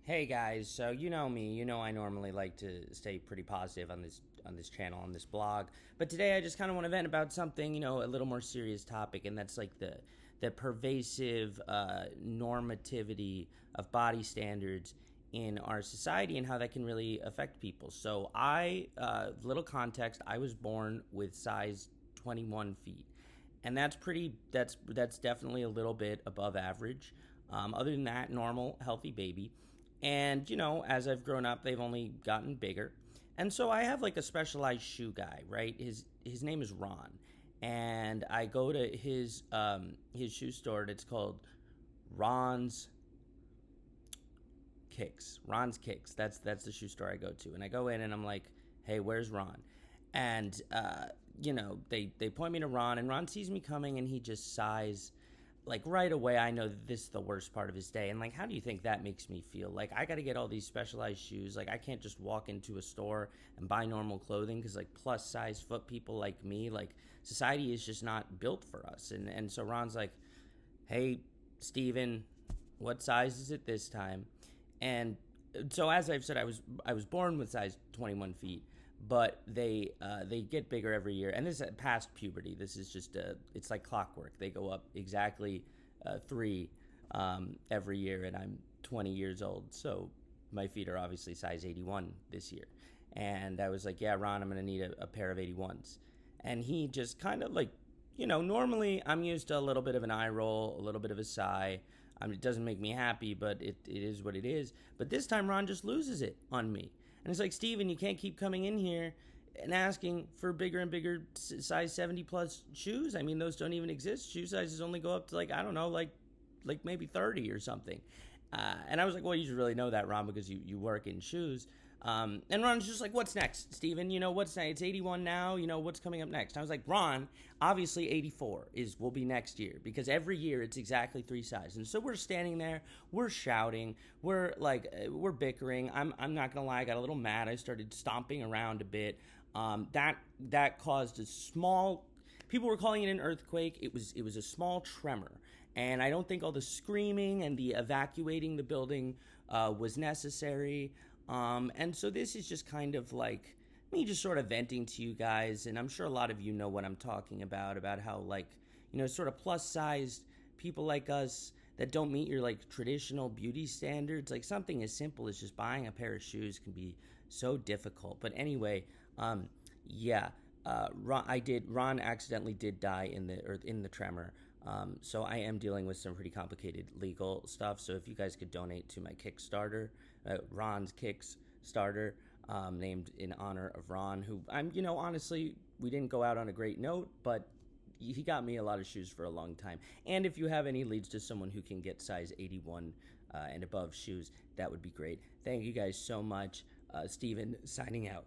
Hey guys, so you know me, you know I normally like to stay pretty positive on this channel, on this blog. But today I just kind of want to vent about something, a little more serious topic, and that's like the pervasive normativity of body standards in our society and how that can really affect people. So little context, I was born with size 21 feet, and that's definitely a little bit above average. Other than that, normal, healthy baby. And as I've grown up, they've only gotten bigger. And so I have like a specialized shoe guy, right? His name is Ron, and I go to his shoe store. And it's called Ron's Kicks. Ron's Kicks. That's the shoe store I go to, and I go in and I'm like, "Hey, where's Ron?" And they point me to Ron, and Ron sees me coming, and he just sighs. Like right away, I know that this is the worst part of his day. And like, how do you think that makes me feel? Like, I got to get all these specialized shoes. Like, I can't just walk into a store and buy normal clothing because like plus size foot people like me, like society is just not built for us. And so Ron's like, "Hey, Steven, what size is it this time?" And so as I've said, I was born with size 21 feet, but they get bigger every year. And this is past puberty. This is just it's like clockwork. They go up exactly three every year, and I'm 20 years old, so my feet are obviously size 81 this year. And I was like, "Yeah, Ron, I'm gonna need a pair of 81s." And he just kind of like, normally I'm used to a little bit of an eye roll, a little bit of a sigh. I mean, it doesn't make me happy, but it is what it is. But this time, Ron just loses it on me. And it's like, "Steven, you can't keep coming in here and asking for bigger and bigger size 70 plus shoes. I mean, those don't even exist. Shoe sizes only go up to like, I don't know, like maybe 30 or something." And I was like, "Well, you should really know that, Ron, because you work in shoes." And Ron's just like, "What's next, Steven? What's next? It's 81 now. What's coming up next?" I was like, "Ron, obviously 84 will be next year, because every year it's exactly three sizes." And so we're standing there, we're shouting, we're bickering. I'm not gonna lie, I got a little mad. I started stomping around a bit. That caused a small. People were calling it an earthquake. It was a small tremor, and I don't think all the screaming and the evacuating the building was necessary. And so this is just kind of like me just sort of venting to you guys, and I'm sure a lot of you know what I'm talking about how like, sort of plus sized people like us that don't meet your like traditional beauty standards, like something as simple as just buying a pair of shoes can be so difficult. But anyway, yeah, Ron accidentally did die in the tremor. So I am dealing with some pretty complicated legal stuff. So if you guys could donate to my Kickstarter, Ron's Kickstarter, named in honor of Ron, who honestly, we didn't go out on a great note, but he got me a lot of shoes for a long time. And if you have any leads to someone who can get size 81 and above shoes, that would be great. Thank you guys so much. Steven, signing out.